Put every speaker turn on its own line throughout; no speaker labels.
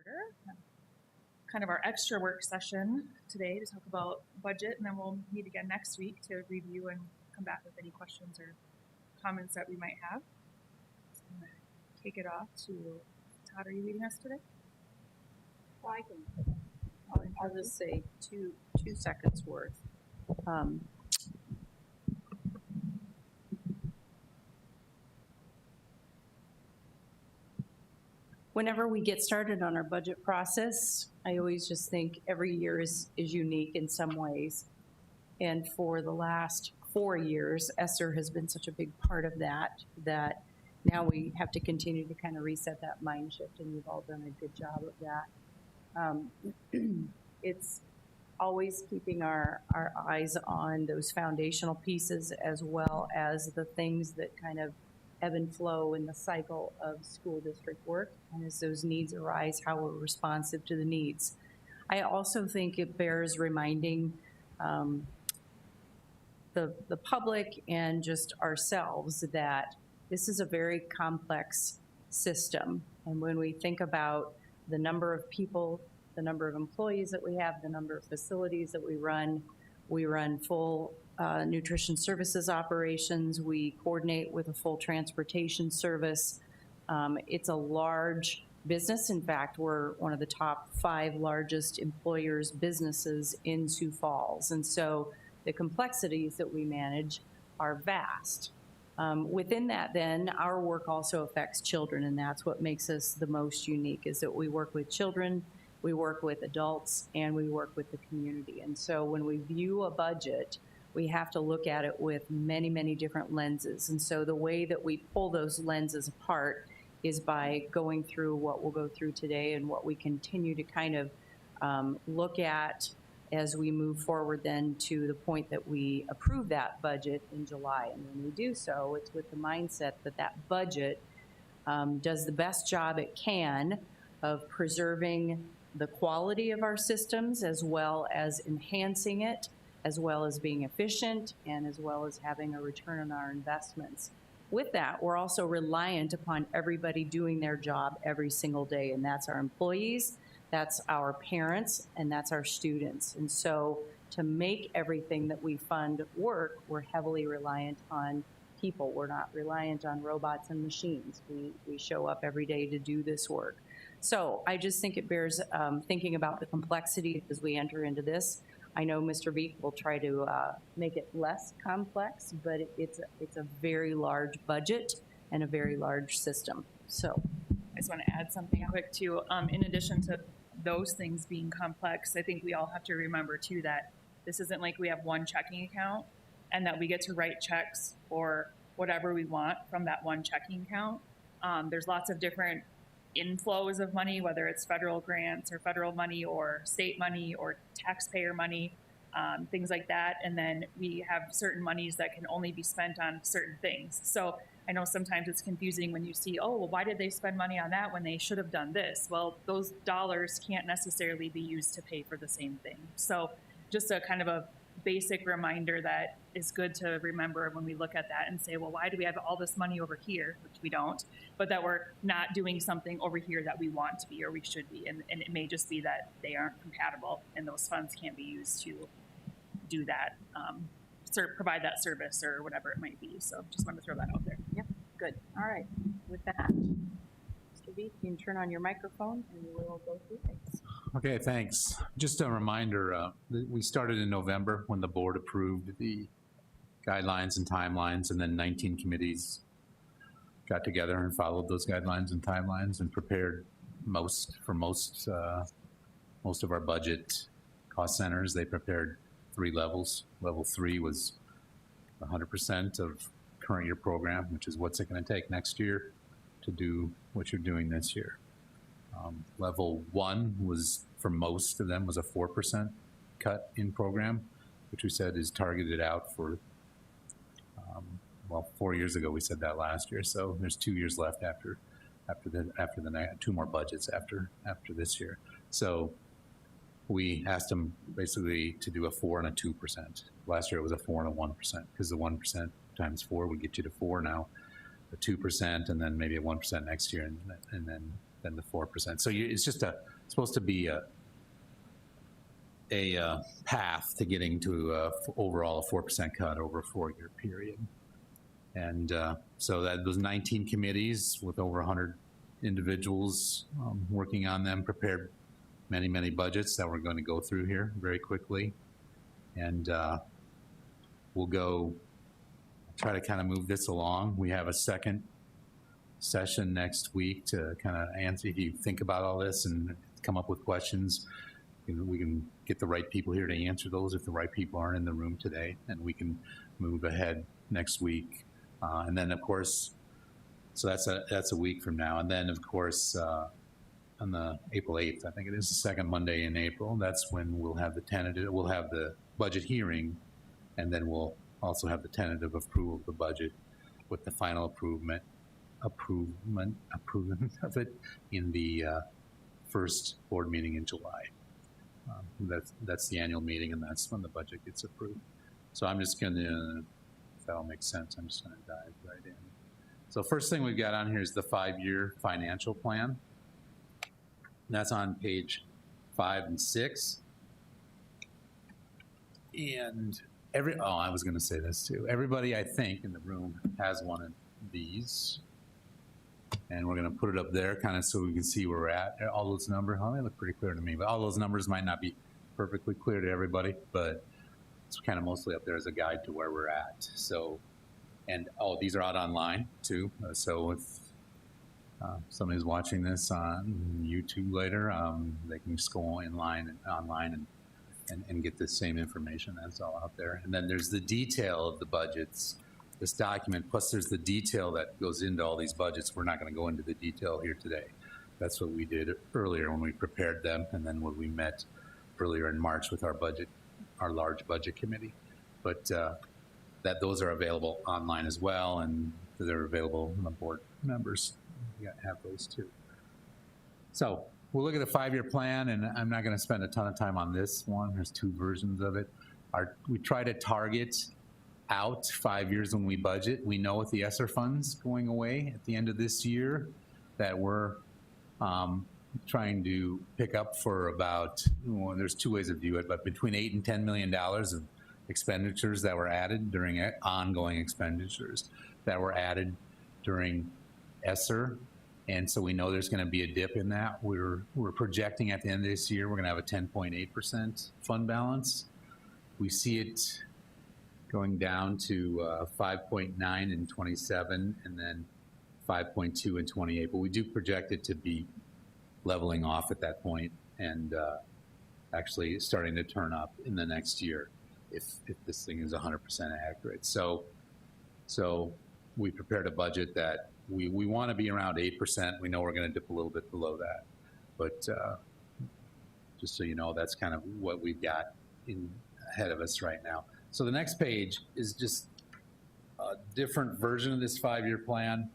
order. Kind of our extra work session today to talk about budget, and then we'll meet again next week to review and come back with any questions or comments that we might have. So I'm going to kick it off to Todd. Are you leading us today?
Well, I can. I'll just say two seconds worth. Whenever we get started on our budget process, I always just think every year is unique in some ways. And for the last 4 years, ESSER has been such a big part of that now we have to continue to kind of reset that mind shift, and you've all done a good job of that. It's always keeping our eyes on those foundational pieces as well as the things that kind of ebb and flow in the cycle of school district work, and as those needs arise, how we're responsive to the needs. I also think it bears reminding the public and just ourselves that this is a very complex system, and when we think about the number of people, the number of employees that we have, the number of facilities that we run full nutrition services operations. We coordinate with a full transportation service. It's a large business. In fact, we're one of the top 5 largest employers businesses in Sioux Falls. And so the complexities that we manage are vast. Within that then, our work also affects children, and that's what makes us the most unique, is that we work with children, we work with adults, and we work with the community. And so when we view a budget, we have to look at it with many, many different lenses. And so the way that we pull those lenses apart is by going through what we'll go through today and what we continue to kind of look at as we move forward then to the point that we approve that budget in July. And when we do so, it's with the mindset that that budget does the best job it can of preserving the quality of our systems as well as enhancing it, as well as being efficient, and as well as having a return on our investments. With that, we're also reliant upon everybody doing their job every single day, and that's our employees, that's our parents, and that's our students. And so to make everything that we fund work, we're heavily reliant on people. We're not reliant on robots and machines. We show up every day to do this work. So I just think it bears thinking about the complexity as we enter into this. I know Mr. Veek will try to make it less complex, but it's a very large budget and a very large system. So
I just want to add something quick too. In addition to those things being complex, I think we all have to remember too that this isn't like we have one checking account and that we get to write checks for whatever we want from that one checking account. There's lots of different inflows of money, whether it's federal grants or federal money or state money or taxpayer money, things like that. And then we have certain monies that can only be spent on certain things. So I know sometimes it's confusing when you see, oh, well, why did they spend money on that when they should have done this? Well, those dollars can't necessarily be used to pay for the same thing. So just a kind of a basic reminder that is good to remember when we look at that and say, well, why do we have all this money over here, which we don't, but that we're not doing something over here that we want to be or we should be. And it may just be that they aren't compatible and those funds can't be used to do that, provide that service or whatever it might be. So just wanted to throw that out there.
Yep, good. All right, with that, Mr. B, you can turn on your microphone and we will go through things.
Okay, thanks. Just a reminder, we started in November when the board approved the guidelines and timelines, and then 19 committees got together and followed those guidelines and timelines and prepared most of our budget cost centers. They prepared 3 levels. Level 3 was 100% of current year program, which is what's it going to take next year to do what you're doing this year. Level 1 was, for most of them, was a 4% cut in program, which we said is targeted out for, well, 4 years ago we said that last year, so there's 2 years left after the 2 more budgets after this year. So we asked them basically to do a 4 and a 2%. Last year it was a 4 and a 1%, because the 1% times 4 would get you to 4 now, the 2%, and then maybe a 1% next year, and then the 4%. So it's just supposed to be a path to getting to overall a 4% cut over a 4-year period. And so that those 19 committees with over 100 individuals working on them prepared many, many budgets that we're going to go through here very quickly. And we'll try to kind of move this along. We have a second session next week to kind of answer, if you think about all this and come up with questions, we can get the right people here to answer those if the right people aren't in the room today, and we can move ahead next week. And then, of course, so that's a week from now. And then, of course, on the April 8th, I think it is the second Monday in April, that's when we'll have the budget hearing, and then we'll also have the tentative approval of the budget with the final approval of it in the first board meeting in July. That's the annual meeting, and that's when the budget gets approved. So I'm just going to, if that all makes sense, I'm just going to dive right in. So first thing we've got on here is the 5-year financial plan. That's on page 5 and 6. And I was going to say this too. Everybody, I think, in the room has one of these. And we're going to put it up there kind of so we can see where we're at. All those numbers, they look pretty clear to me, but all those numbers might not be perfectly clear to everybody, but it's kind of mostly up there as a guide to where we're at. So, and these are out online too. So if somebody's watching this on YouTube later, they can just go online and get the same information. That's all out there. And then there's the detail of the budgets, this document, plus there's the detail that goes into all these budgets. We're not going to go into the detail here today. That's what we did earlier when we prepared them, and then when we met earlier in March with our large budget committee. But those are available online as well, and they're available on the board members. We have those too. So we'll look at the 5-year plan, and I'm not going to spend a ton of time on this one. There's 2 versions of it. We try to target out 5 years when we budget. We know with the ESSER funds going away at the end of this year that we're trying to pick up for about, there's 2 ways to view it, but between $8 and $10 million of expenditures that were added during ongoing expenditures that were added during ESSER. And so we know there's going to be a dip in that. We're projecting at the end of this year, we're going to have a 10.8% fund balance. We see it going down to 5.9 in 27 and then 5.2 in 28. But we do project it to be leveling off at that point and actually starting to turn up in the next year if this thing is 100% accurate. So we prepared a budget that we want to be around 8%. We know we're going to dip a little bit below that. But just so you know, that's kind of what we've got ahead of us right now. So the next page is just a different version of this 5-year plan.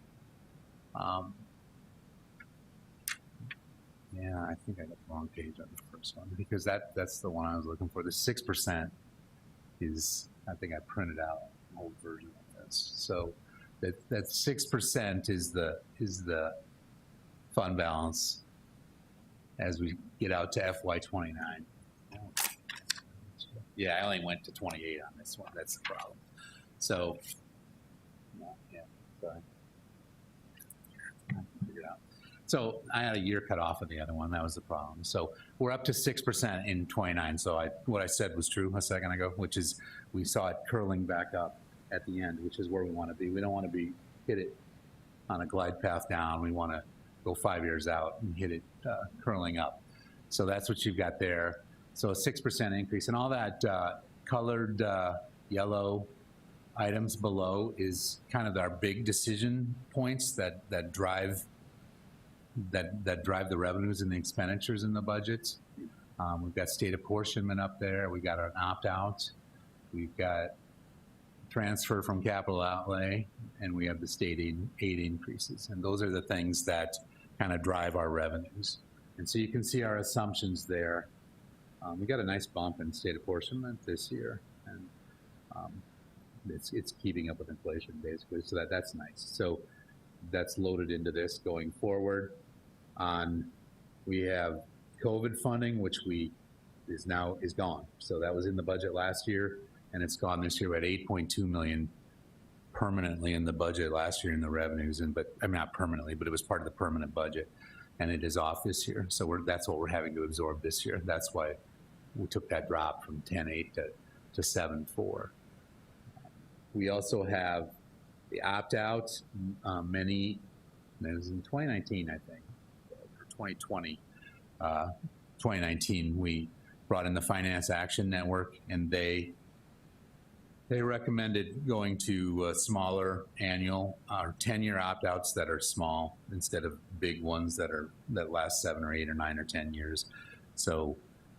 Yeah, I think I got the wrong page on the first one because that's the one I was looking for. The 6% is, I think I printed out an old version of this. So that 6% is the fund balance as we get out to FY29. Yeah, I only went to 28 on this one. That's the problem. So, yeah, sorry. Figure it out. So I had a year cut off of the other one. That was the problem. So we're up to 6% in 29. So what I said was true a second ago, which is we saw it curling back up at the end, which is where we want to be. We don't want to hit it on a glide path down. We want to go 5 years out and hit it curling up. So that's what you've got there. So a 6% increase, and all that colored yellow items below is kind of our big decision points that drive the revenues and the expenditures in the budget. We've got state apportionment up there. We've got an opt-out. We've got transfer from capital outlay, and we have the state aid increases. And those are the things that kind of drive our revenues. And so you can see our assumptions there. We got a nice bump in state apportionment this year, and it's keeping up with inflation basically. So that's nice. So that's loaded into this going forward. We have COVID funding, which is gone. So that was in the budget last year, and it's gone this year. We're at 8.2 million permanently in the budget last year in the revenues, but I mean, not permanently, but it was part of the permanent budget, and it is off this year. So that's what we're having to absorb this year. That's why we took that drop from 10.8 to 7.4. We also have the opt-out. It was in 2019, I think, or 2020. 2019, we brought in the Finance Action Network, and they recommended going to smaller annual or 10-year opt-outs that are small instead of big ones that last 7 or 8 or 9 or 10 years. So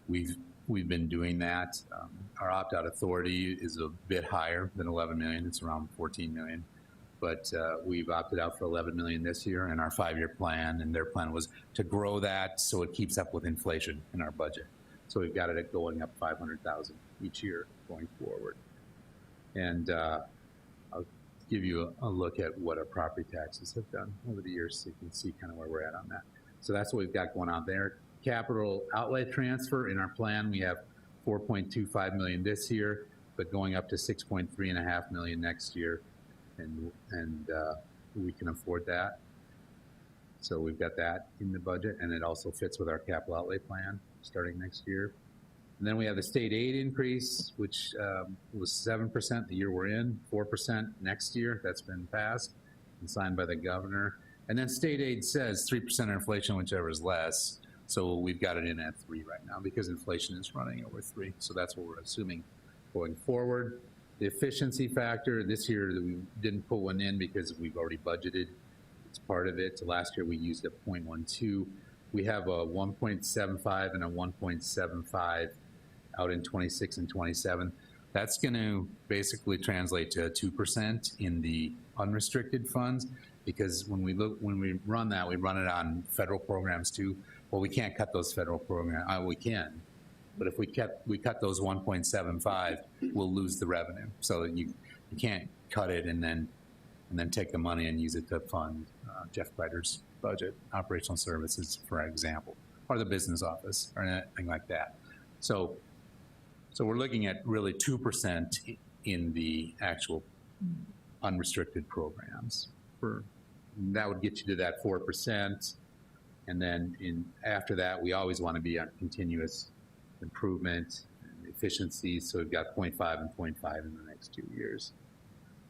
we've been doing that. Our opt-out authority is a bit higher than 11 million. It's around 14 million. But we've opted out for 11 million this year in our 5-year plan, and their plan was to grow that so it keeps up with inflation in our budget. So we've got it going up 500,000 each year going forward. And I'll give you a look at what our property taxes have done over the years so you can see kind of where we're at on that. So that's what we've got going on there. Capital outlay transfer in our plan, we have 4.25 million this year, but going up to 6.3.5 million next year. And we can afford that. So we've got that in the budget, and it also fits with our capital outlay plan starting next year. And then we have the state aid increase, which was 7% the year we're in, 4% next year. That's been passed and signed by the governor. And then state aid says 3% inflation, whichever is less. So we've got it in at 3 right now because inflation is running over 3. So that's what we're assuming going forward. The efficiency factor this year, we didn't put one in because we've already budgeted. It's part of it. So last year we used a 0.12. We have a 1.75 and a 1.75 out in 26 and 27. That's going to basically translate to 2% in the unrestricted funds, because when we run that, we run it on federal programs too. Well, we can't cut those federal programs. We can. But if we cut those 1.75, we'll lose the revenue. So you can't cut it and then take the money and use it to fund Jeff Kreider's budget, operational services, for example, or the business office or anything like that. So we're looking at really 2% in the actual unrestricted programs. That would get you to that 4%. And then after that, we always want to be on continuous improvement and efficiency. So we've got 0.5 and 0.5 in the next 2 years.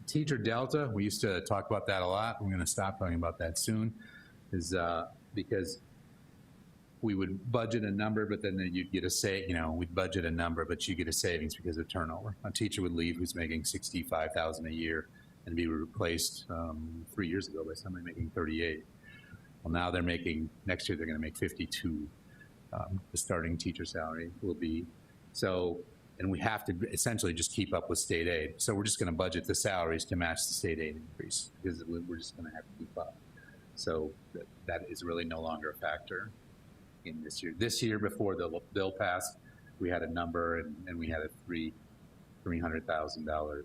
Teacher delta, we used to talk about that a lot. We're going to stop talking about that soon, is because we would budget a number, but then you'd get we'd budget a number, but you get a savings because of turnover. A teacher would leave who's making $65,000 a year and be replaced 3 years ago by somebody making 38. Well, now next year they're going to make 52. The starting teacher salary will be. So, and we have to essentially just keep up with state aid. So we're just going to budget the salaries to match the state aid increase because we're just going to have to keep up. So that is really no longer a factor in this year. This year, before the bill passed, we had a number and we had a $300,000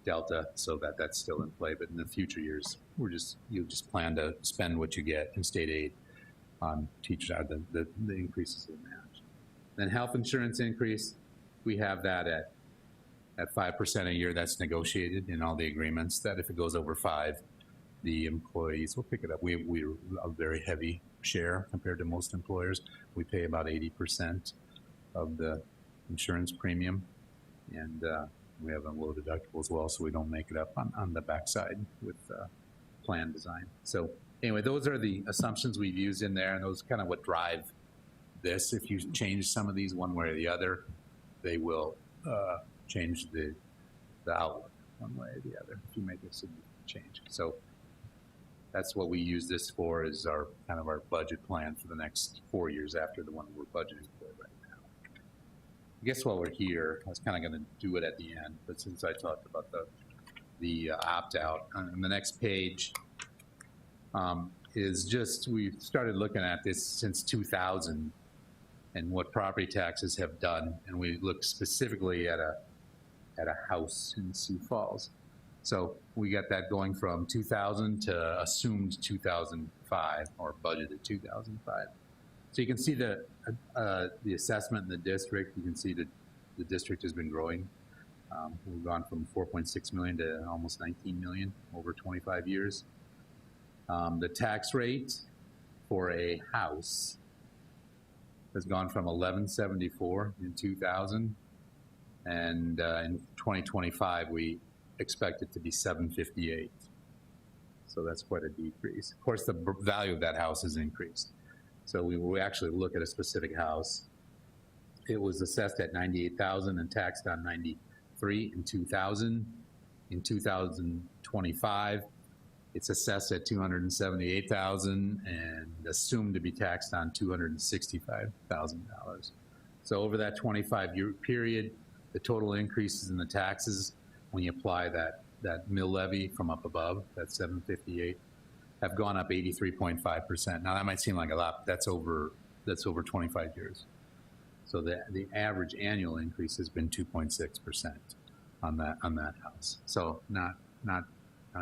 delta, so that's still in play. But in the future years, you'll just plan to spend what you get in state aid on teachers, the increases will match. Then health insurance increase, we have that at 5% a year. That's negotiated in all the agreements that if it goes over 5, the employees will pick it up. We're a very heavy share compared to most employers. We pay about 80% of the insurance premium, and we have a low deductible as well, so we don't make it up on the backside with plan design. So anyway, those are the assumptions we've used in there, and those kind of what drive this. If you change some of these one way or the other, they will change the outlook one way or the other if you make a significant change. So that's what we use this for, is our kind of our budget plan for the next 4 years after the one we're budgeting for right now. I guess while we're here, I was kind of going to do it at the end, but since I talked about the opt-out, on the next page is just, we've started looking at this since 2000 and what property taxes have done, and we look specifically at a house in Sioux Falls. So we got that going from 2000 to assumed 2005, or budgeted 2005. So you can see the assessment in the district. You can see that the district has been growing. We've gone from 4.6 million to almost 19 million over 25 years. The tax rate for a house has gone from 1174 in 2000, and in 2025 we expect it to be 758. So that's quite a decrease. Of course, the value of that house has increased. So we actually look at a specific house. It was assessed at 98,000 and taxed on 93 in 2000. In 2025, it's assessed at 278,000 and assumed to be taxed on $265,000. So over that 25-year period, the total increases in the taxes, when you apply that mill levy from up above, that 758, have gone up 83.5%. Now that might seem like a lot, but that's over 25 years. So the average annual increase has been 2.6% on that house. So not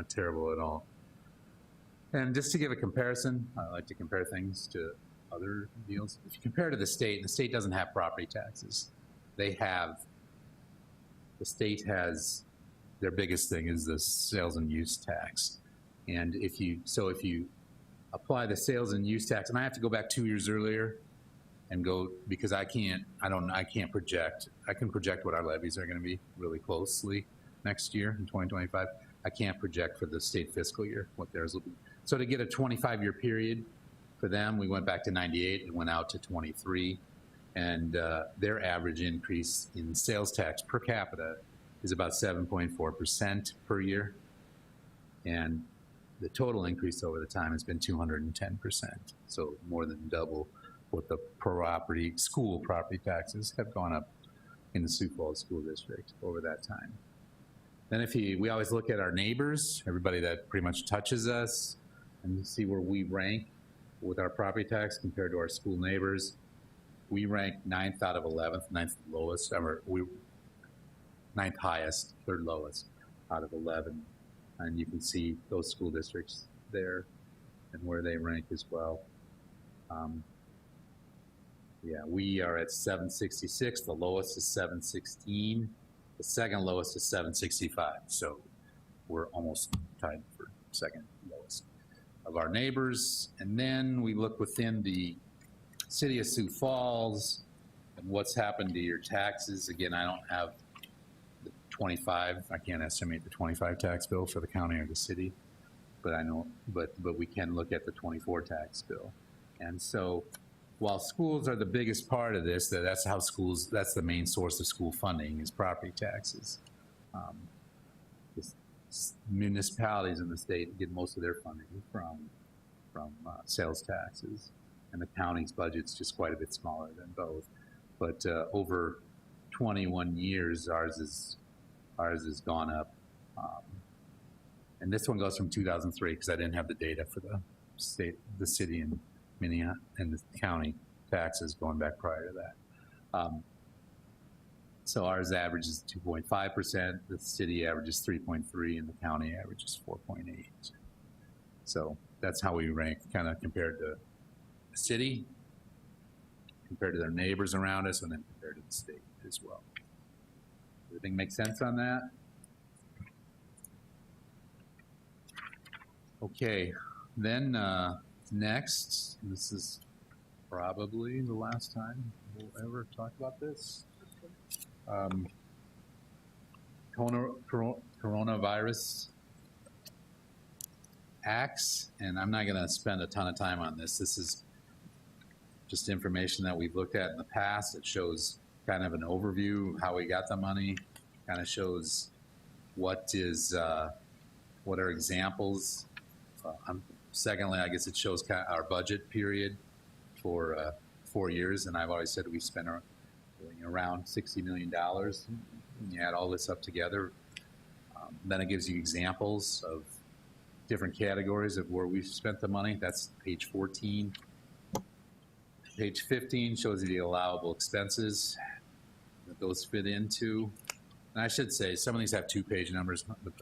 terrible at all. And just to give a comparison, I like to compare things to other deals. If you compare to the state doesn't have property taxes. The state has, their biggest thing is the sales and use tax. And if you apply the sales and use tax, and I have to go back 2 years earlier and go, because I can't project. I can project what our levies are going to be really closely next year in 2025. I can't project for the state fiscal year what theirs will be. So to get a 25-year period for them, we went back to 98 and went out to 23. And their average increase in sales tax per capita is about 7.4% per year. And the total increase over the time has been 210%. So more than double what the school property taxes have gone up in the Sioux Falls School District over that time. Then we always look at our neighbors, everybody that pretty much touches us, and see where we rank with our property tax compared to our school neighbors. We rank 9th out of 11th, 9th lowest, or 9th highest, 3rd lowest out of 11. And you can see those school districts there and where they rank as well. Yeah, we are at 766. The lowest is 716. The second lowest is 765. So we're almost tied for second lowest of our neighbors. And then we look within the city of Sioux Falls and what's happened to your taxes. Again, I don't have the 25. I can't estimate the 25 tax bill for the county or the city, but I know, but we can look at the 24 tax bill. And so while schools are the biggest part of this, that's the main source of school funding is property taxes. Municipalities in the state get most of their funding from sales taxes, and the county's budget's just quite a bit smaller than both. But over 21 years, ours has gone up, and this one goes from 2003 because I didn't have the data for the city and Minneapolis and the county taxes going back prior to that. So ours averages 2.5%, the city averages 3.3%, and the county averages 4.8%. So that's how we rank kind of compared to the city, compared to their neighbors around us, and then compared to the state as well. Everything make sense on that? Okay, then next, this is probably the last time we'll ever talk about this. Coronavirus acts, and I'm not going to spend a ton of time on this. This is just information that we've looked at in the past. It shows kind of an overview of how we got the money, kind of shows what are examples. Secondly, I guess it shows kind of our budget period for 4 years, and I've always said we spent around $60 million. When you add all this up together, then it gives you examples of different categories of where we've spent the money. That's page 14. Page 15 shows you the allowable expenses that those fit into. And I should say, some of these have 2 page numbers. The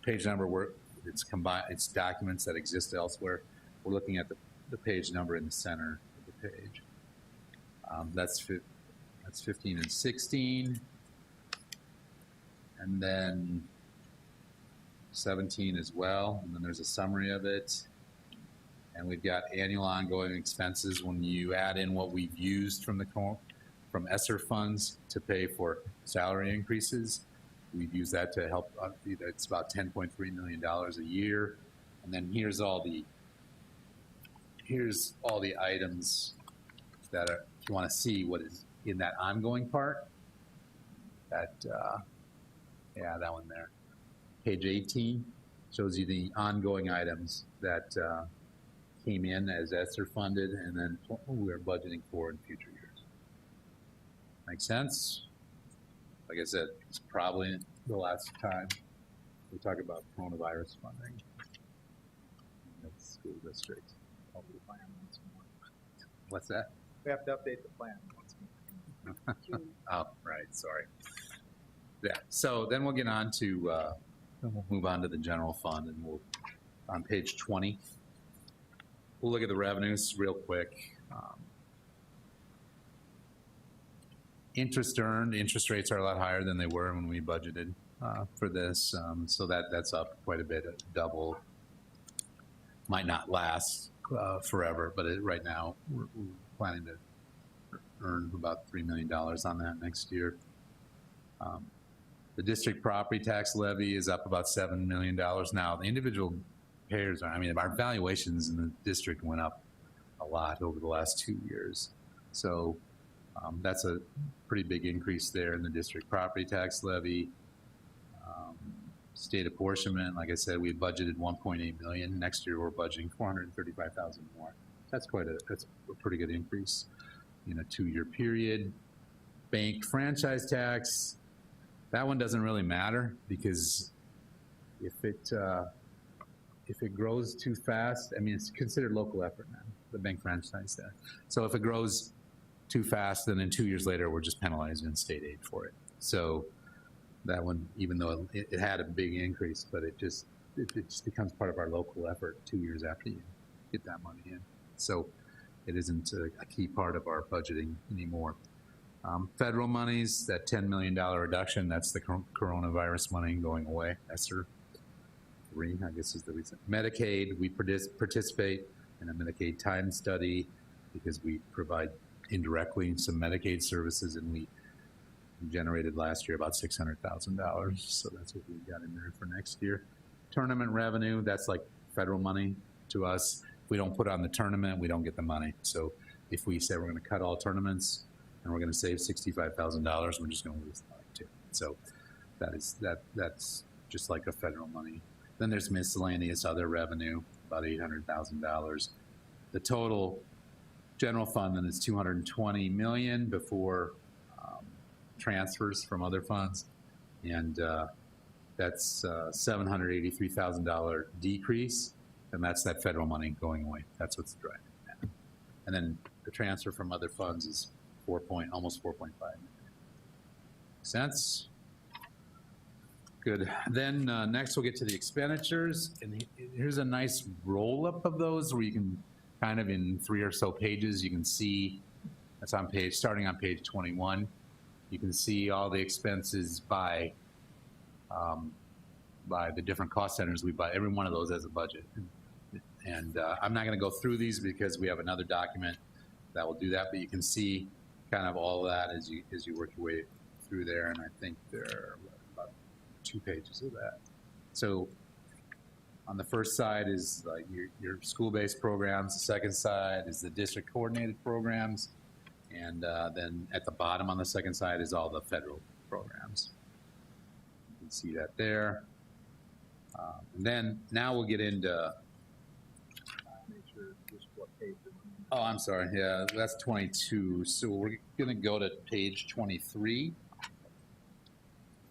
page number where it's combined, it's documents that exist elsewhere. We're looking at the page number in the center of the page. That's 15 and 16. And then 17 as well. And then there's a summary of it. And we've got annual ongoing expenses when you add in what we've used from ESSER funds to pay for salary increases. We've used that to help, it's about $10.3 million a year. And then here's all the items that are, if you want to see what is in that ongoing part, that, yeah, that one there. Page 18 shows you the ongoing items that came in as ESSER funded and then we're budgeting for in future years. Make sense? Like I said, it's probably the last time we talk about coronavirus funding. That's school districts. What's that?
We have to update the plan.
Oh, right, sorry. Yeah, so then we'll get on to, we'll move on to the general fund and we'll, on page 20, we'll look at the revenues real quick. Interest earned, interest rates are a lot higher than they were when we budgeted for this. So that's up quite a bit, double. Might not last forever, but right now we're planning to earn about $3 million on that next year. The district property tax levy is up about $7 million. Now, the individual payers are, I mean, our valuations in the district went up a lot over the last 2 years. So that's a pretty big increase there in the district property tax levy. State apportionment, like I said, we budgeted $1.8 million. Next year, we're budgeting $435,000 more. That's a pretty good increase in a 2-year period. Bank franchise tax, that one doesn't really matter because if it grows too fast, I mean, it's considered local effort now, the bank franchise tax. So if it grows too fast, then in 2 years later, we're just penalized in state aid for it. So that one, even though it had a big increase, but it just becomes part of our local effort 2 years after you get that money in. So it isn't a key part of our budgeting anymore. Federal monies, that $10 million reduction, that's the coronavirus money going away. ESSER 3, I guess is the reason. Medicaid, we participate in a Medicaid time study because we provide indirectly some Medicaid services, and we generated last year about $600,000. So that's what we got in there for next year. Tournament revenue, that's like federal money to us. If we don't put on the tournament, we don't get the money. So if we say we're going to cut all tournaments and we're going to save $65,000, we're just going to lose the money too. So that's just like a federal money. Then there's miscellaneous other revenue, about $800,000. The total general fund then is $220 million before transfers from other funds, and that's $783,000 decrease, and that's that federal money going away. That's what's driving that. And then the transfer from other funds is almost 4.5 million. Sense? Good. Then next we'll get to the expenditures, and here's a nice roll-up of those where you can kind of in 3 or so pages, you can see, that's on starting on page 21. You can see all the expenses by the different cost centers. We buy every one of those as a budget. And I'm not going to go through these because we have another document that will do that, but you can see kind of all of that as you work your way through there. And I think there are about 2 pages of that. So on the first side is like your school-based programs. The second side is the district coordinated programs. And then at the bottom on the second side is all the federal programs. You can see that there. And then now we'll get into,
Make sure just what page you're on.
oh, I'm sorry. Yeah, that's 22. So we're going to go to page 23.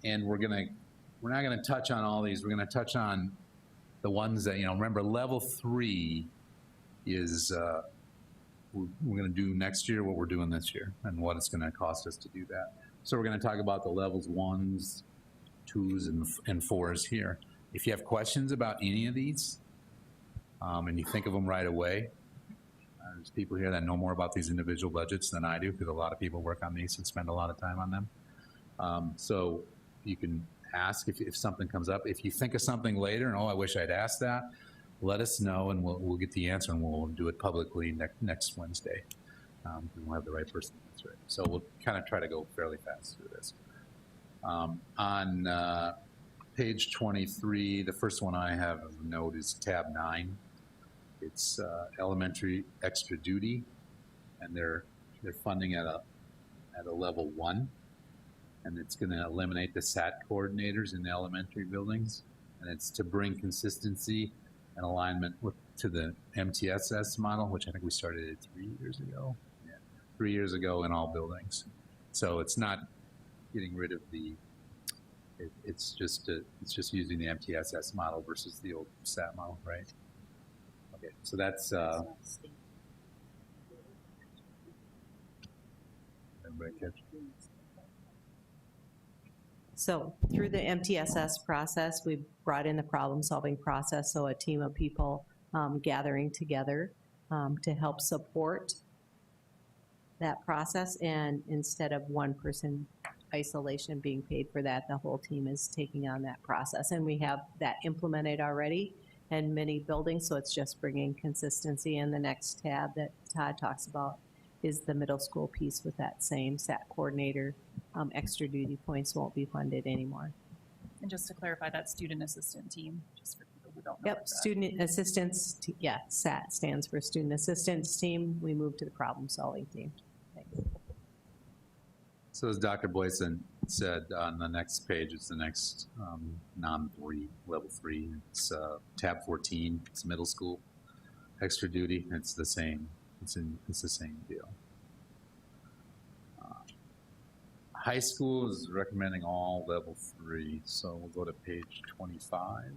And we're not going to touch on all these. We're going to touch on the ones that, remember level 3 is, we're going to do next year what we're doing this year and what it's going to cost us to do that. So we're going to talk about the levels 1s, 2s, and 4s here. If you have questions about any of these and you think of them right away, There's people here that know more about these individual budgets than I do, because a lot of people work on these and spend a lot of time on them. So you can ask if something comes up. If you think of something later and, oh, I wish I'd asked that, let us know and we'll get the answer, and we'll do it publicly next Wednesday. And we'll have the right person to answer it. So we'll kind of try to go fairly fast through this. On page 23, the first one I have of note is tab 9. It's elementary extra duty, and they're funding at a level 1, and it's going to eliminate the SAT coordinators in the elementary buildings, and it's to bring consistency and alignment to the MTSS model, which I think we started it 3 years ago. Yeah, 3 years ago in all buildings. So it's not getting rid of the. It's just using the MTSS model versus the old SAT model, right? Okay, so that's. Everybody catch?
So through the MTSS process, we brought in the problem-solving process, so a team of people gathering together to help support that process, and instead of one person isolation being paid for that, the whole team is taking on that process. And we have that implemented already in many buildings, so it's just bringing consistency. And the next tab that Todd talks about is the middle school piece with that same SAT coordinator. Extra duty points won't be funded anymore.
And just to clarify, that student assistant team, just for people who don't know.
Yep, student assistance, yeah, SAT stands for student assistance team. We moved to the problem solving team. Thanks.
So as Dr. Boyson said, on the next page, it's the next non-3, level 3. It's tab 14, it's middle school. Extra duty, it's the same. It's the same deal. High school is recommending all level 3, so we'll go to page 25.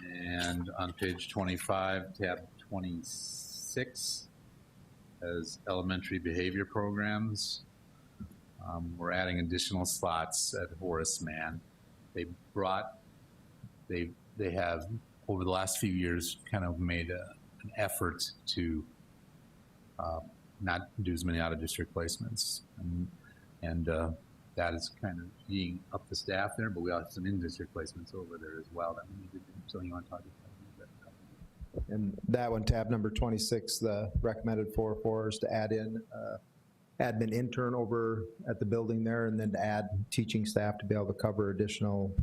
And on page 25, tab 26, as elementary behavior programs. We're adding additional slots at Horace Mann. They have, over the last few years, kind of made an effort to not do as many out-of-district placements. And that is kind of being up the staff there, but we also have some in-district placements over there as well that we need to do. So you want to talk about that?
And that one, tab number 26, the recommended 404 is to add in admin intern over at the building there, and then to add teaching staff to be able to cover additional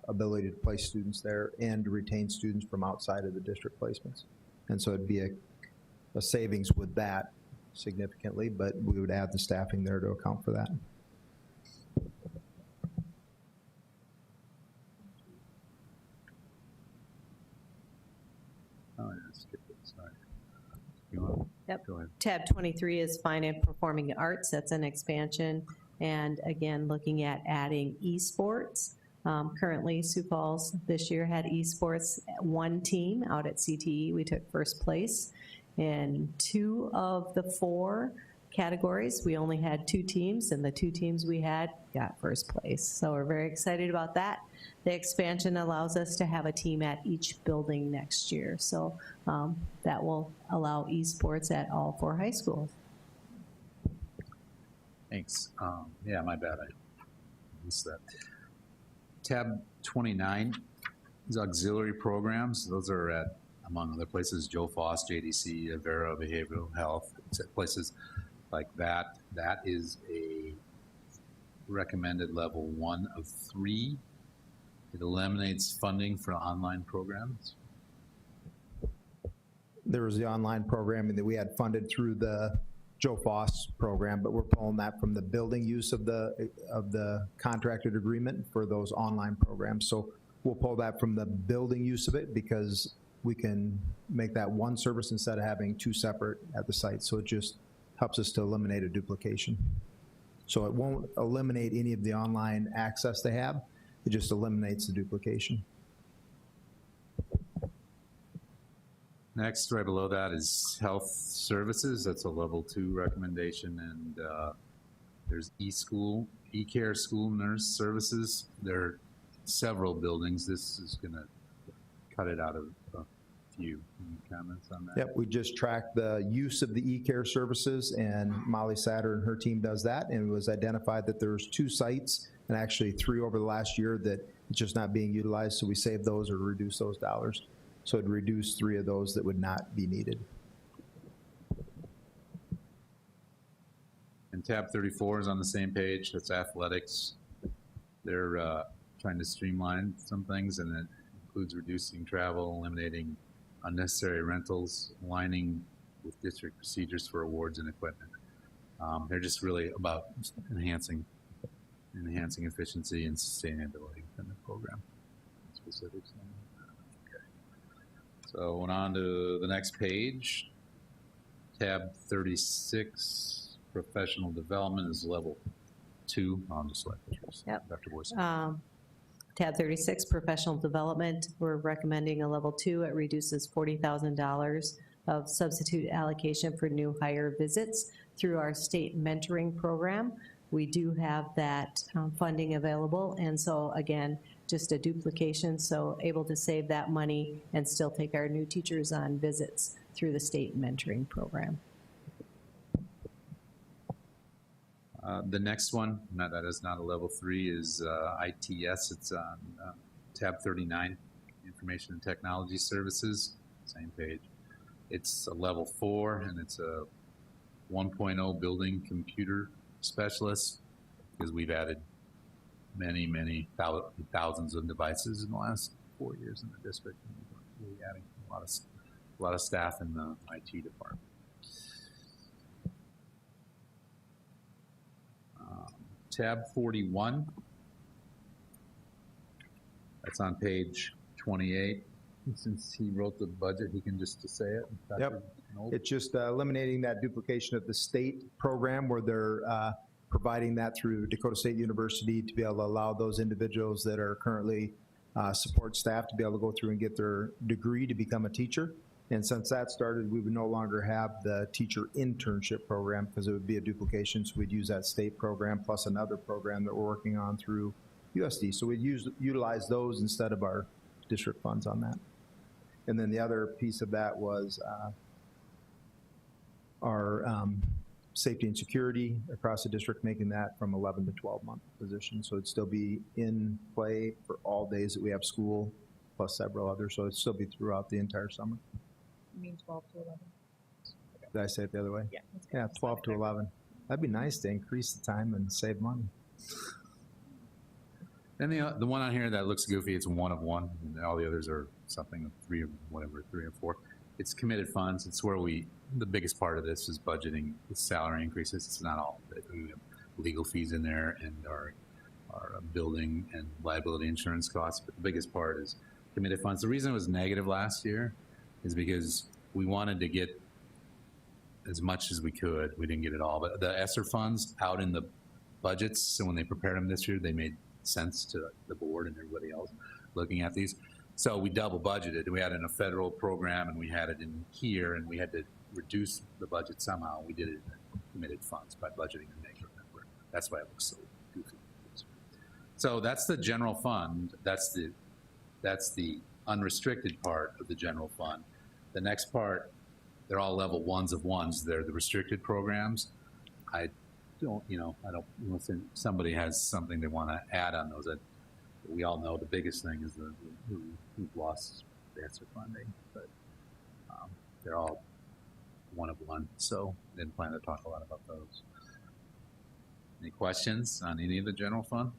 ability to place students there and to retain students from outside of the district placements. And so it'd be a savings with that significantly, but we would add the staffing there to account for that.
Oh, yeah, skip it, sorry. You want?
Yep.
Go ahead.
Tab 23 is fine and performing arts. That's an expansion. And again, looking at adding esports. Currently, Sioux Falls this year had esports, one team out at CTE. We took first place in 2 of the 4 categories. We only had 2 teams, and the 2 teams we had got first place. So we're very excited about that. The expansion allows us to have a team at each building next year. So that will allow esports at all 4 high schools.
Thanks. Yeah, my bad. I missed that. Tab 29 is auxiliary programs. Those are at, among other places, Joe Foss, JDC, Avera Behavioral Health, places like that. That is a recommended level 1 of 3. It eliminates funding for online programs.
There was the online programming that we had funded through the Joe Foss program, but we're pulling that from the building use of the contracted agreement for those online programs. So we'll pull that from the building use of it because we can make that one service instead of having 2 separate at the site. So it just helps us to eliminate a duplication. So it won't eliminate any of the online access they have. It just eliminates the duplication.
Next, right below that is health services. That's a level 2 recommendation. And there's e-school, e-care school nurse services. There are several buildings. This is going to cut it out of to you. Any comments on that?
Yep, we just tracked the use of the e-care services, and Molly Satter and her team does that, and it was identified that there's 2 sites, and actually 3 over the last year, that it's just not being utilized, so we saved those or reduced those dollars. So it'd reduce 3 of those that would not be needed.
And tab 34 is on the same page. That's athletics. They're trying to streamline some things, and it includes reducing travel, eliminating unnecessary rentals, aligning with district procedures for awards and equipment. They're just really about enhancing efficiency and sustainability within the program. Specifics. Okay. So went on to the next page. Tab 36, professional development is level 2. I'll just let
Yep.
Dr. Boyce.
Tab 36, professional development, we're recommending a level 2. It reduces $40,000 of substitute allocation for new hire visits through our state mentoring program. We do have that funding available, and so again, just a duplication, so able to save that money and still take our new teachers on visits through the state mentoring program.
The next one, that is not a level 3, is ITS. It's on tab 39, Information and Technology Services, same page. It's a level 4, and it's a 1.0 building computer specialist, because we've added many thousands of devices in the last 4 years in the district. And we're adding a lot of staff in the IT department. Tab 41, that's on page 28. Since he wrote the budget, he can just say it.
Yep. It's just eliminating that duplication of the state program where they're providing that through Dakota State University to be able to allow those individuals that are currently support staff to be able to go through and get their degree to become a teacher. And since that started, we would no longer have the teacher internship program because it would be a duplication. So we'd use that state program plus another program that we're working on through USD. So we'd utilize those instead of our district funds on that. And then the other piece of that was our safety and security across the district, making that from 11 to 12-month position. So it'd still be in play for all days that we have school, plus several others. So it'd still be throughout the entire summer.
You mean 12 to 11?
Did I say it the other way?
Yeah. That's good.
Yeah, 12 to 11. That'd be nice to increase the time and save money.
And the one on here that looks goofy, it's 1 of 1, and all the others are something of 3 or whatever, 3 or 4. It's committed funds. It's where the biggest part of this is budgeting with salary increases. It's not all of it. We have legal fees in there and our building and liability insurance costs, but the biggest part is committed funds. The reason it was negative last year is because we wanted to get as much as we could. We didn't get it all, but the ESSER funds out in the budgets, so when they prepared them this year, they made sense to the board and everybody else looking at these. So we double budgeted. We had it in a federal program and we had it in here, and we had to reduce the budget somehow. We did it in committed funds by budgeting a negative number. That's why it looks so goofy. So that's the general fund. That's the unrestricted part of the general fund. The next part, they're all level 1s of 1s. They're the restricted programs. I don't, unless somebody has something they want to add on those. We all know the biggest thing is we've lost the ESSER funding, but they're all 1 of 1, so didn't plan to talk a lot about those. Any questions on any of the general fund?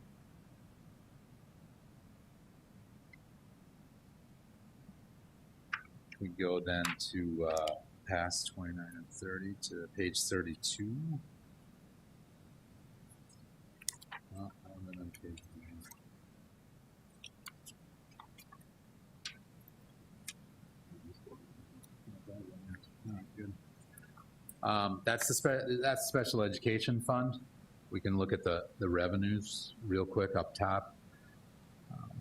We go then to past 29 and 30 to page 32. Oh, and then on page 9. That's the special education fund. We can look at the revenues real quick up top.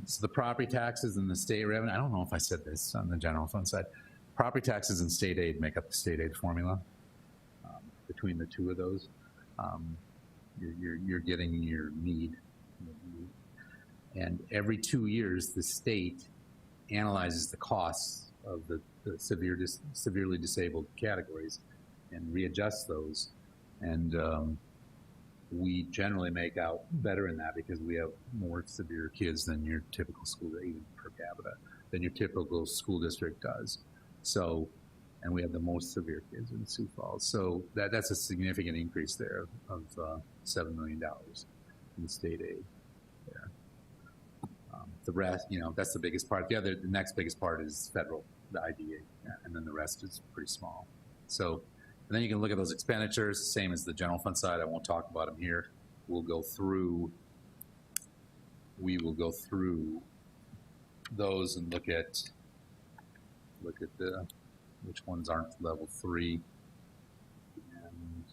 So the property taxes and the state revenue, I don't know if I said this on the general fund side. Property taxes and state aid make up the state aid formula. Between the two of those, you're getting your need. And every 2 years, the state analyzes the costs the severely disabled categories and readjust those. And we generally make out better in that because we have more severe kids than your typical school, even per capita, than your typical school district does. So, and we have the most severe kids in Sioux Falls. So that's a significant increase there of $7 million in state aid there. The rest, that's the biggest part. The next biggest part is federal, the IDA, and then the rest is pretty small. So, and then you can look at those expenditures, same as the general fund side. I won't talk about them here. We will go through those and look at which ones aren't level 3. And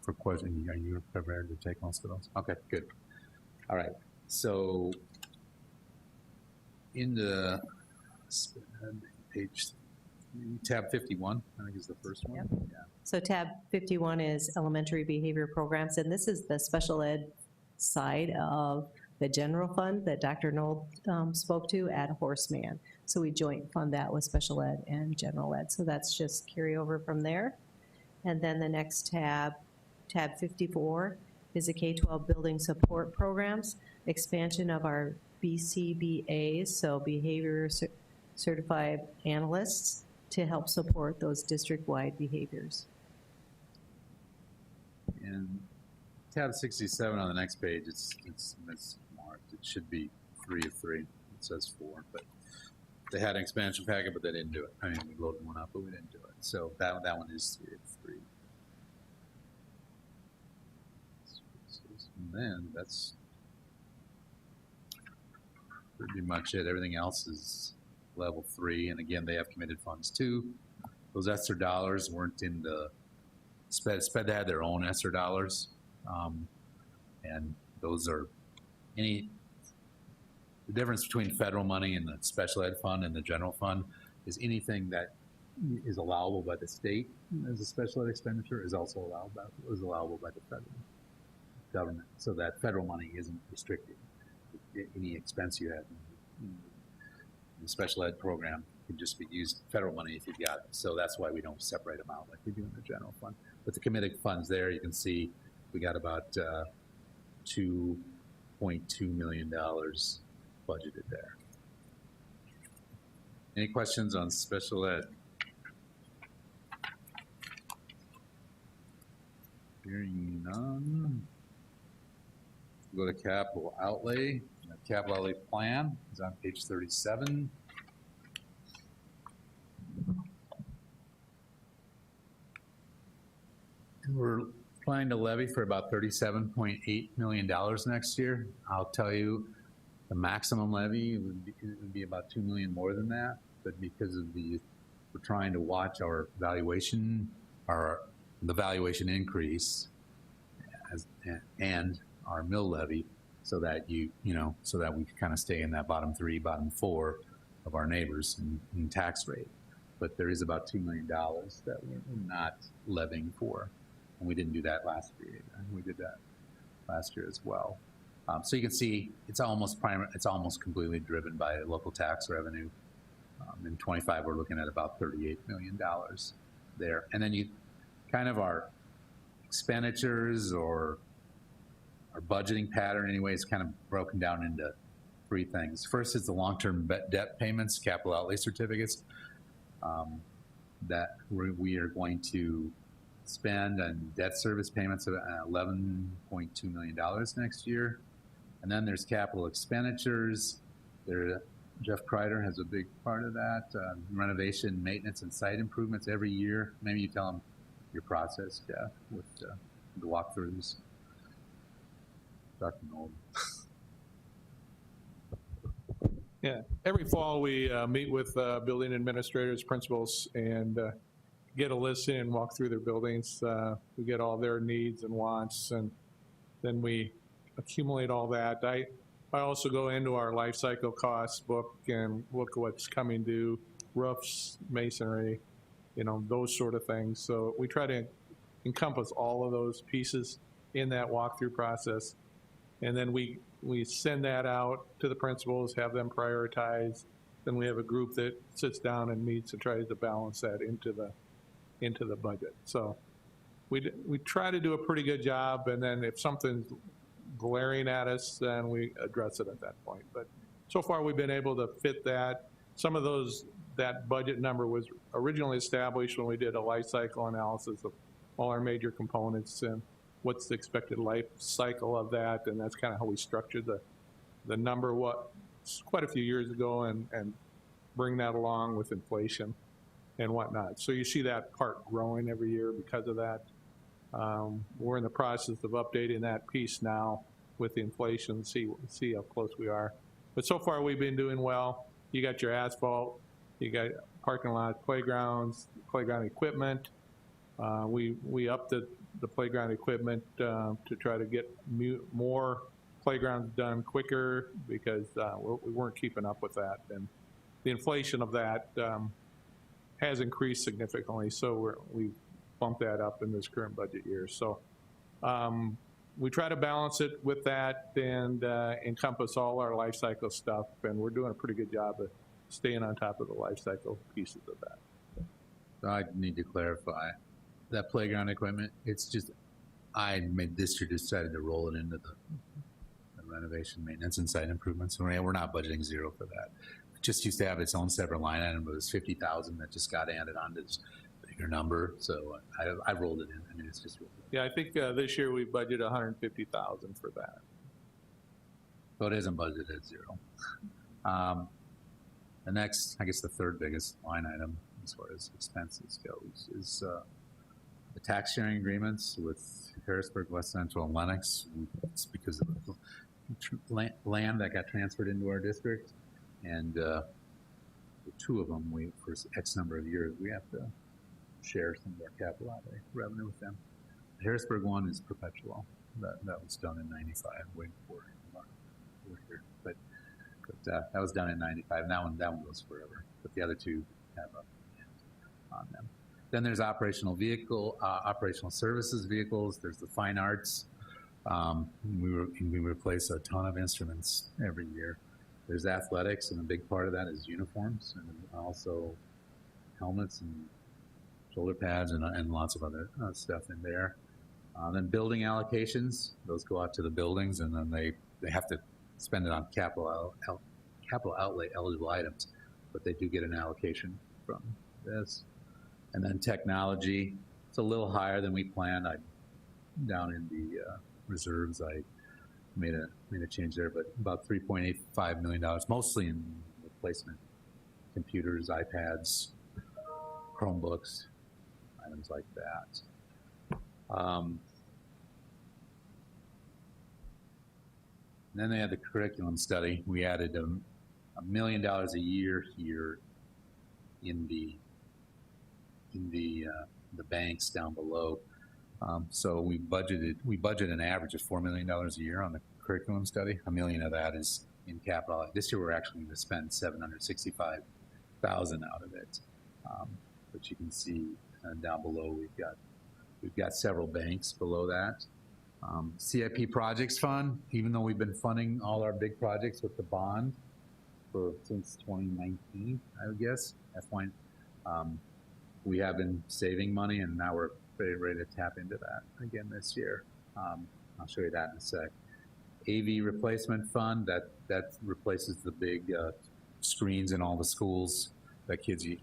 for question, are you prepared to take most of those? Okay, good. All right. So in the page, tab 51, I think is the first one.
Yep.
Yeah.
So tab 51 is elementary behavior programs, and this is the special ed side of the general fund that Dr. Knoll spoke to at Horseman. So we joint fund that with special ed and general ed. So that's just carryover from there. And then the next tab, tab 54, is the K-12 building support programs, expansion of our BCBAs, so behavior certified analysts, to help support those district-wide behaviors.
And tab 67 on the next page, it's marked. It should be 3 of 3. It says 4, but they had an expansion packet, but they didn't do it. I mean, we loaded one up, but we didn't do it. So that one is 3 of 3. And then that's pretty much it. Everything else is level 3, and again, they have committed funds too. Those ESSER dollars weren't in the SPED had their own ESSER dollars, and those are the difference between federal money and the special ed fund and the general fund is anything that is allowable by the state as a special ed expenditure is also allowable by the federal government, so that federal money isn't restricted. Any expense you have in the special ed program can just be used federal money if you've got it. So that's why we don't separate them out like we do in the general fund. But the committed funds there, you can see we got about $2.2 million budgeted there. Any questions on special ed? Hearing none. Go to capital outlay. The capital outlay plan is on page 37. And we're planning to levy for about $37.8 million next year. I'll tell you, the maximum levy would be about $2 million more than that, but because of we're trying to watch our valuation, the valuation increase, and our mill levy, so that so that we kind of stay in that bottom 3, bottom 4 of our neighbors in tax rate. But there is about $2 million that we're not levying for, and we didn't do that last year either. We did that last year as well. So you can see it's almost completely driven by local tax revenue. In 25, we're looking at about $38 million there, and then you kind of our expenditures or our budgeting pattern anyway is kind of broken down into 3 things. First is the long-term debt payments, capital outlay certificates, that we are going to spend on debt service payments of $11.2 million next year. And then there's capital expenditures. Jeff Kreider has a big part of that. Renovation, maintenance, and site improvements every year. Maybe you tell them your process, Jeff, with the walkthroughs. Dr. Knoll.
Yeah, every fall we meet with building administrators, principals, and get a list in and walk through their buildings. We get all their needs and wants, and then we accumulate all that. I also go into our life cycle costs book and look at what's coming due, roofs, masonry, those sort of things. So we try to encompass all of those pieces in that walkthrough process. And then we send that out to the principals, have them prioritize, then we have a group that sits down and meets and tries to balance that into the budget. So we try to do a pretty good job, and then if something's glaring at us, then we address it at that point. But so far, we've been able to fit that. Some of that budget number was originally established when we did a life cycle analysis of all our major components and what's the expected life cycle of that, and that's kind of how we structured the number quite a few years ago, and bring that along with inflation and whatnot. So you see that part growing every year because of that. We're in the process of updating that piece now with the inflation, see how close we are. But so far, we've been doing well. You got your asphalt, you got parking lots, playgrounds, playground equipment. We upped the playground equipment to try to get more playgrounds done quicker because we weren't keeping up with that. And the inflation of that has increased significantly, so we bumped that up in this current budget year. So we try to balance it with that and encompass all our life cycle stuff, and we're doing a pretty good job of staying on top of the life cycle pieces of that.
So I need to clarify that playground equipment. It's just this year decided to roll it into the renovation, maintenance, and site improvements. We're not budgeting zero for that. It just used to have its own separate line item, but it was $50,000 that just got added on to this bigger number. So I rolled it in. I mean, it's just rolled in.
Yeah, I think this year we budgeted $150,000 for that.
So it isn't budgeted at zero. The next, I guess the third biggest line item as far as expenses goes is the tax sharing agreements with Harrisburg, West Central, and Lenox. It's because of the land that got transferred into our district, and the two of them, for X number of years, we have to share some of our capital outlay revenue with them. The Harrisburg one is perpetual. That was done in '95, way before we're here. But that was done in '95, and that one goes forever. But the other two have a end on them. Then there's operational services vehicles. There's the fine arts. We replace a ton of instruments every year. There's athletics, and a big part of that is uniforms, and also helmets and shoulder pads and lots of other stuff in there. Then building allocations, those go out to the buildings, and then they have to spend it on capital outlay eligible items, but they do get an allocation from this. And then technology, it's a little higher than we planned. Down in the reserves, I made a change there, but about $3.85 million, mostly in replacement computers, iPads, Chromebooks, items like that. And then they had the curriculum study. We added $1 million a year here in the banks down below. So we budget an average of $4 million a year on the curriculum study. $1 million of that is in capital. This year we're actually going to spend $765,000 out of it. But you can see down below we've got several banks below that. CIP projects fund, even though we've been funding all our big projects with the bond since 2019, I would guess. That's when we have been saving money, and now we're ready to tap into that again this year. I'll show you that in a sec. AV replacement fund, that replaces the big screens in all the schools that kids, you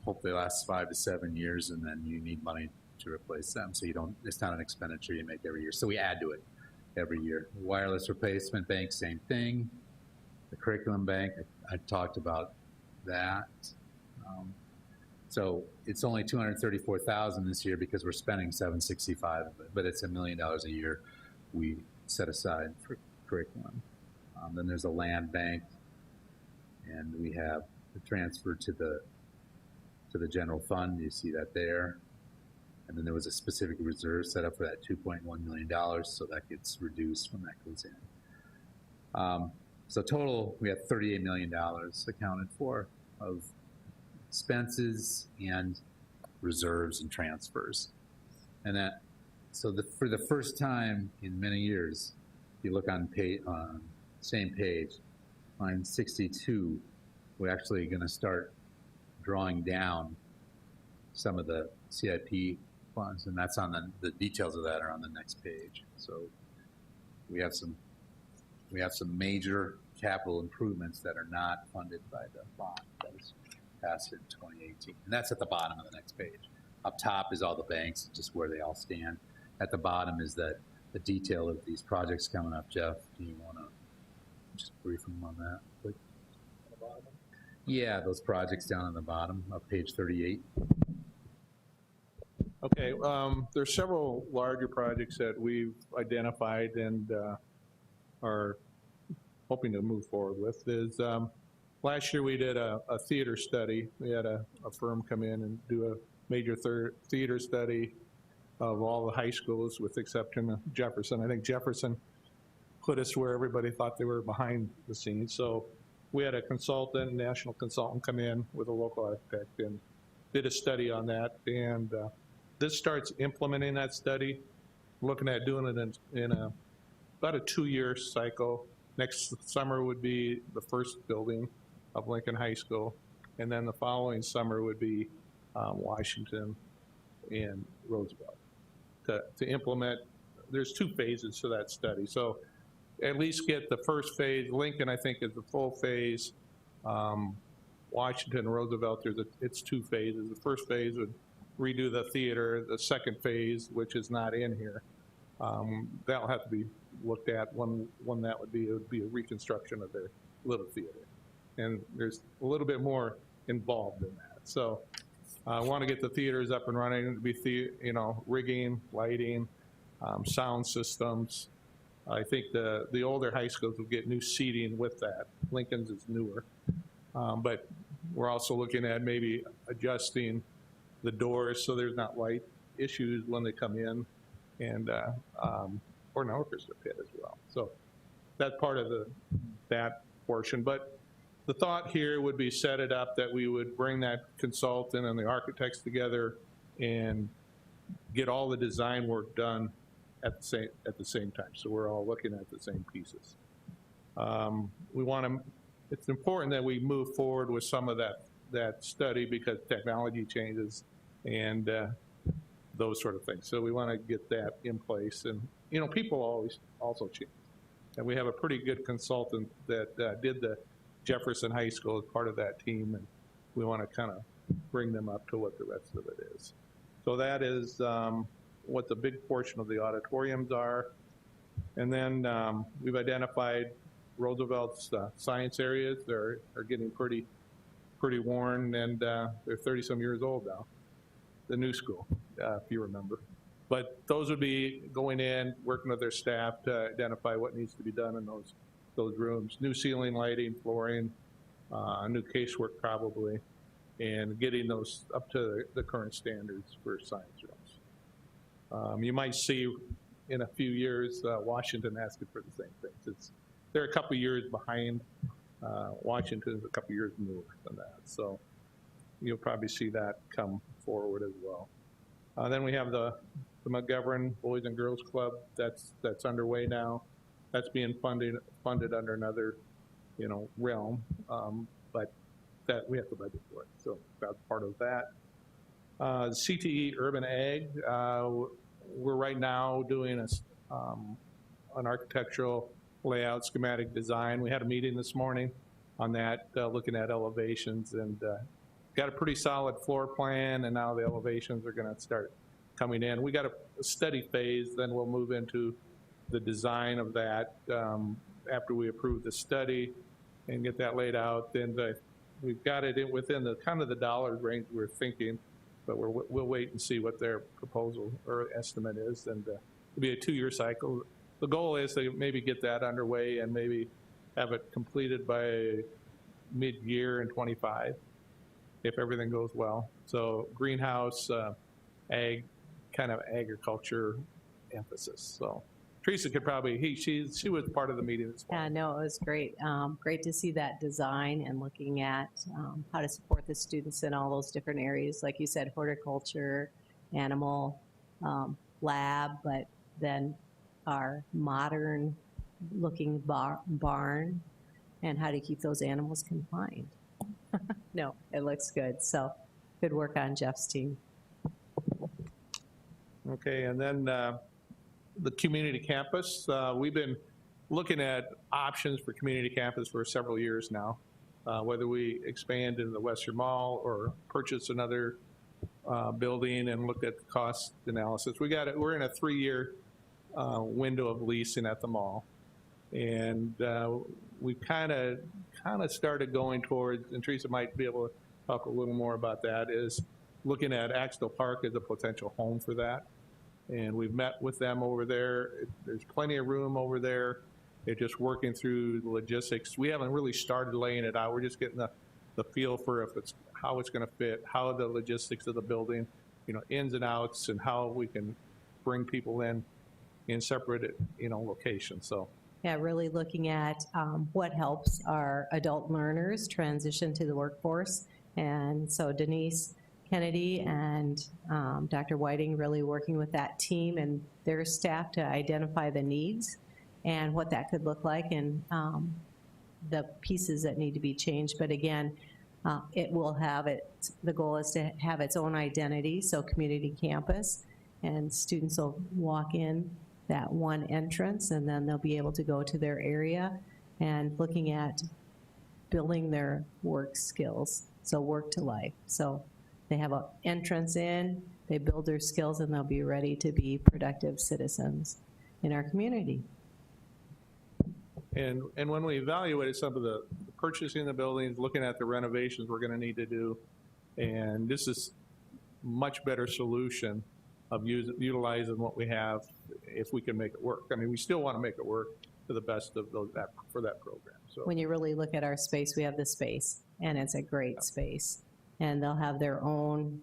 hope they last 5 to 7 years, and then you need money to replace them. So it's not an expenditure you make every year. So we add to it every year. Wireless replacement bank, same thing. The curriculum bank, I talked about that. So it's only $234,000 this year because we're spending $765 of it, but it's $1 million a year we set aside for curriculum. Then there's a land bank, and we have the transfer to the general fund. You see that there. And then there was a specific reserve set up for that $2.1 million, so that gets reduced when that goes in. So total, we have $38 million accounted for of expenses and reserves and transfers. And for the first time in many years, if you look on same page, line 62, we're actually going to start drawing down some of the CIP funds, and that's on the details of that are on the next page. So we have some major capital improvements that are not funded by the bond that was passed in 2018. And that's at the bottom of the next page. Up top is all the banks, just where they all stand. At the bottom is the detail of these projects coming up. Jeff, do you want to just brief them on that? Quick? Yeah, those projects down on the bottom of page 38.
Okay, there's several larger projects that we've identified and are hoping to move forward with. Last year we did a theater study. We had a firm come in and do a major theater study of all the high schools with the exception of Jefferson. I think Jefferson put us where everybody thought they were behind the scenes. So we had a consultant, national consultant, come in with a local architect and did a study on that. And this starts implementing that study, looking at doing it in about a 2-year cycle. Next summer would be the first building of Lincoln High School, and then the following summer would be Washington and Roosevelt. To implement, there's 2 phases to that study. So at least get the first phase. Lincoln, I think, is the full phase. Washington and Roosevelt, it's 2 phases. The first phase would redo the theater. The second phase, which is not in here, that'll have to be looked at. One that would be a reconstruction of their little theater. And there's a little bit more involved in that. So I want to get the theaters up and running, to be rigging, lighting, sound systems. I think the older high schools will get new seating with that. Lincoln's is newer. But we're also looking at maybe adjusting the doors so there's not light issues when they come in, and or an orchestra pit as well. So that's part of that portion. But the thought here would be set it up that we would bring that consultant and the architects together and get all the design work done at the same time. So we're all looking at the same pieces. It's important that we move forward with some of that study because technology changes and those sort of things. So we want to get that in place. And people always also change. And we have a pretty good consultant that did the Jefferson High School as part of that team, and we want to kind of bring them up to what the rest of it is. So that is what the big portion of the auditoriums are. And then we've identified Roosevelt's science areas. They're getting pretty worn, and they're 30-some years old now, the new school, if you remember. But those would be going in, working with their staff to identify what needs to be done in those rooms. New ceiling, lighting, flooring, new casework probably, and getting those up to the current standards for science rooms. You might see in a few years Washington asking for the same things. They're a couple years behind. Washington is a couple years newer than that. So you'll probably see that come forward as well. Then we have the McGovern Boys and Girls Club. That's underway now. That's being funded under another, realm, but that we have to budget for it. So that's part of that. CTE Urban Ag. We're right now doing an architectural layout schematic design. We had a meeting this morning on that, looking at elevations, and got a pretty solid floor plan, and now the elevations are going to start coming in. We got a study phase, then we'll move into the design of that after we approve the study and get that laid out. Then we've got it within the kind of the dollar range we're thinking, but we'll wait and see what their proposal or estimate is, and it'll be a 2-year cycle. The goal is to maybe get that underway and maybe have it completed by mid-year in 25, if everything goes well. So greenhouse, ag, kind of agriculture emphasis. So Teresa could probably, she was part of the meeting this morning.
Yeah, no, it was great. Great to see that design and looking at how to support the students in all those different areas. Like you said, horticulture, animal, lab, but then our modern looking barn and how to keep those animals confined. No, it looks good. So good work on Jeff's team.
Okay, and then the community campus, we've been looking at options for community campus for several years now, whether we expand into the Western Mall or purchase another building and look at the cost analysis. We're in a 3-year window of leasing at the mall. And we kind of started going towards, and Teresa might be able to talk a little more about that, is looking at Axtell Park as a potential home for that. And we've met with them over there. There's plenty of room over there. They're just working through the logistics. We haven't really started laying it out. We're just getting the feel for how it's going to fit, how the logistics of the building, ins and outs, and how we can bring people in separate, locations. So.
Yeah, really looking at what helps our adult learners transition to the workforce. And so Denise Kennedy and Dr. Whiting really working with that team and their staff to identify the needs and what that could look like and the pieces that need to be changed. But again, it will have the goal is to have its own identity, so community campus, and students will walk in that one entrance, and then they'll be able to go to their area and looking at building their work skills, so work to life. So they have an entrance in, they build their skills, and they'll be ready to be productive citizens in our community.
And when we evaluated some of the purchasing the buildings, looking at the renovations we're going to need to do, and this is much better solution of utilizing what we have if we can make it work. I mean, we still want to make it work to the best of for that program. So
when you really look at our space, we have the space, and it's a great space. And they'll have their own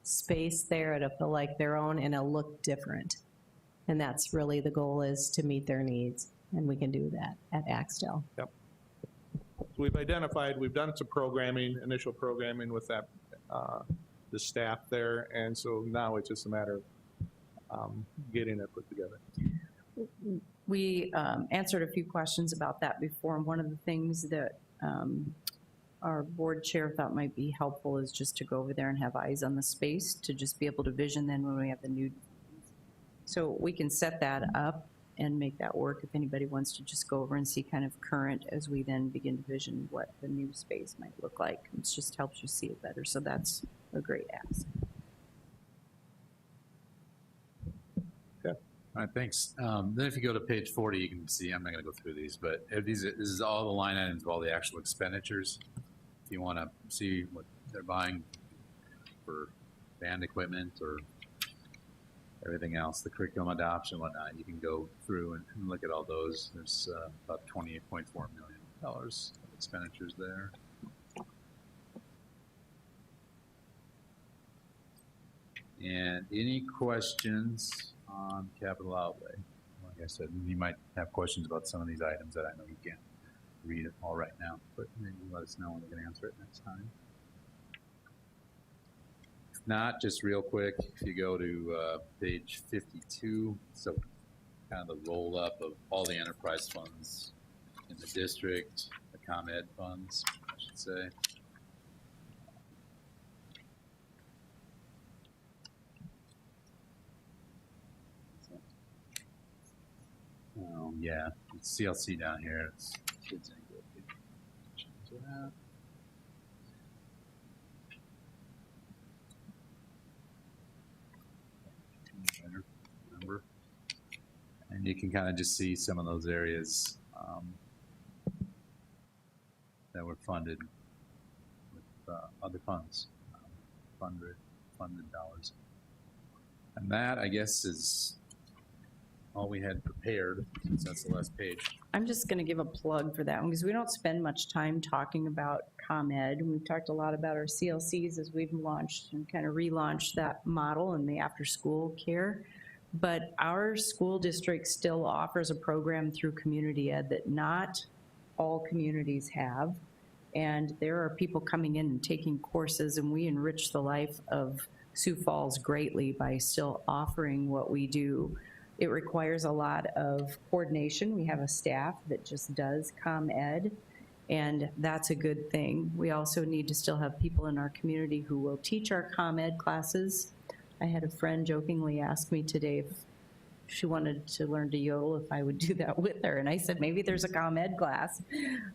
space there. It'll feel like their own, and it'll look different. And that's really the goal, is to meet their needs, and we can do that at Axtell.
Yep. So we've done some initial programming with that, the staff there, and so now it's just a matter of getting it put together.
We answered a few questions about that before, and one of the things that our board chair thought might be helpful is just to go over there and have eyes on the space, to just be able to vision then when we have the new. So we can set that up and make that work if anybody wants to just go over and see kind of current as we then begin to vision what the new space might look like. It just helps you see it better. So that's a great ask.
Okay.
All right, thanks. Then if you go to page 40, you can see, I'm not going to go through these, but this is all the line items of all the actual expenditures. If you want to see what they're buying for band equipment or everything else, the curriculum adoption, whatnot, you can go through and look at all those. There's about $28.4 million of expenditures there. And any questions on capital outlay? Like I said, you might have questions about some of these items that I know you can't read it all right now, but maybe let us know when we can answer it next time. Not just real quick, if you go to page 52, so kind of the roll up of all the enterprise funds in the district, the ComEd funds, I should say. Oh yeah, it's CLC down here. It's kids and good. To that. Remember, and you can kind of just see some of those areas that were funded with other funds, funded dollars, and that I guess is all we had prepared, since that's the last page.
I'm just going to give a plug for that one because we don't spend much time talking about ComEd. We've talked a lot about our CLCs as we've launched and kind of relaunched that model and the after-school care. But our school district still offers a program through Community Ed that not all communities have. And there are people coming in and taking courses, and we enrich the life of Sioux Falls greatly by still offering what we do. It requires a lot of coordination. We have a staff that just does ComEd, and that's a good thing. We also need to still have people in our community who will teach our ComEd classes. I had a friend jokingly ask me today if she wanted to learn to yodel, if I would do that with her, and I said, maybe there's a ComEd class.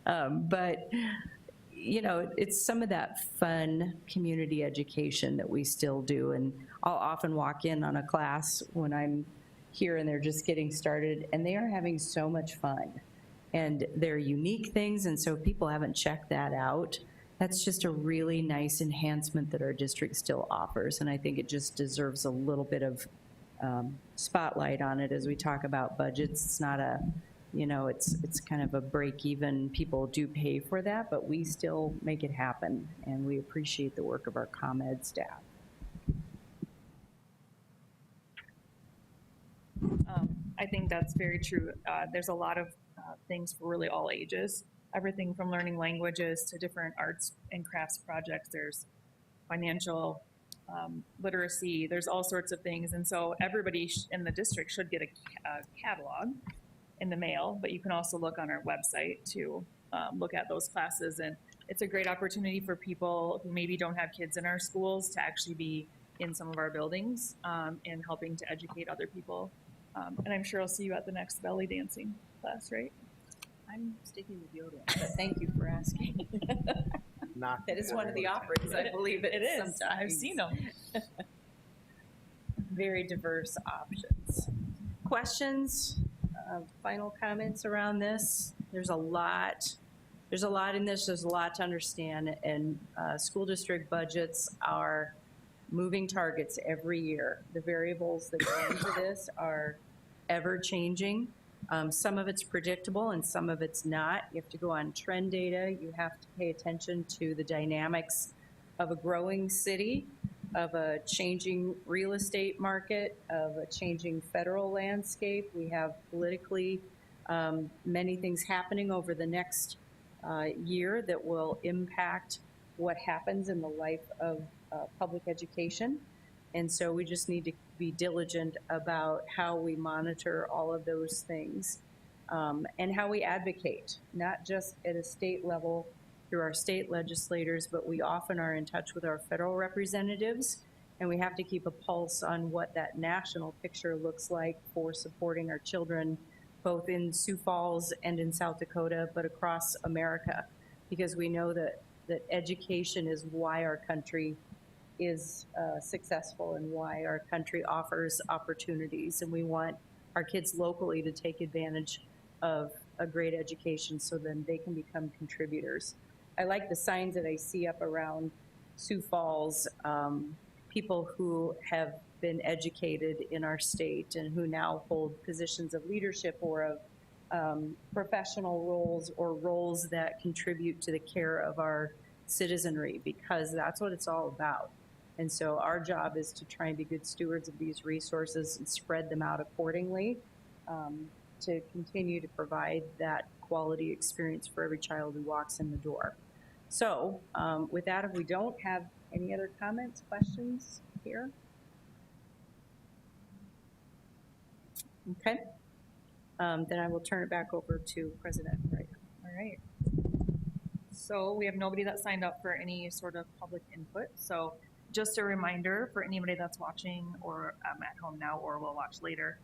But you know, it's some of that fun community education that we still do, and I'll often walk in on a class when I'm here and they're just getting started, and they are having so much fun. And they're unique things, and so if people haven't checked that out, that's just a really nice enhancement that our district still offers, and I think it just deserves a little bit of spotlight on it as we talk about budgets. It's not a, you know, it's kind of a break even. People do pay for that, but we still make it happen, and we appreciate the work of our ComEd staff.
I think that's very true. There's a lot of things for really all ages, everything from learning languages to different arts and crafts projects. There's financial literacy, there's all sorts of things. And so everybody in the district should get a catalog in the mail, but you can also look on our website to look at those classes. And it's a great opportunity for people who maybe don't have kids in our schools to actually be in some of our buildings and helping to educate other people. And I'm sure I'll see you at the next belly dancing class, right?
I'm sticking with yodeling, but thank you for asking.
Not
That is one of the offerings, I believe it is.
Sometimes. I've seen them.
Very diverse options. Questions, final comments around this? There's a lot in this, there's a lot to understand, and school district budgets are moving targets every year. The variables that go into this are ever changing. Some of it's predictable and some of it's not. You have to go on trend data. You have to pay attention to the dynamics of a growing city, of a changing real estate market, of a changing federal landscape. We have politically many things happening over the next year that will impact what happens in the life of public education. And so we just need to be diligent about how we monitor all of those things and how we advocate, not just at a state level through our state legislators, but we often are in touch with our federal representatives, and we have to keep a pulse on what that national picture looks like for supporting our children, both in Sioux Falls and in South Dakota, but across America, because we know that education is why our country is successful and why our country offers opportunities, and we want our kids locally to take advantage of a great education so then they can become contributors. I like the signs that I see up around Sioux Falls, people who have been educated in our state and who now hold positions of leadership or of professional roles or roles that contribute to the care of our citizenry, because that's what it's all about. And so our job is to try and be good stewards of these resources and spread them out accordingly to continue to provide that quality experience for every child who walks in the door. So with that, if we don't have any other comments, questions here? Okay. Then I will turn it back over to President Wright.
All right. So we have nobody that signed up for any sort of public input. So just a reminder for anybody that's watching or at home now or will watch later,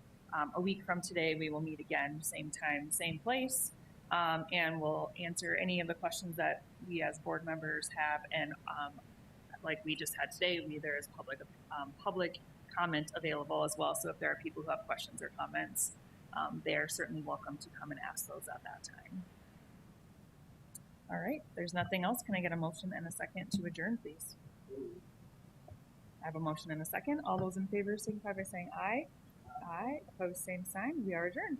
a week from today, we will meet again, same time, same place, and we'll answer any of the questions that we as board members have. And like we just had today, there is public comment available as well. So if there are people who have questions or comments, they are certainly welcome to come and ask those at that time. All right, there's nothing else. Can I get a motion and a second to adjourn, please? I have a motion and a second. All those in favor signify by saying aye. Aye. Opposed, same sign. We are adjourned.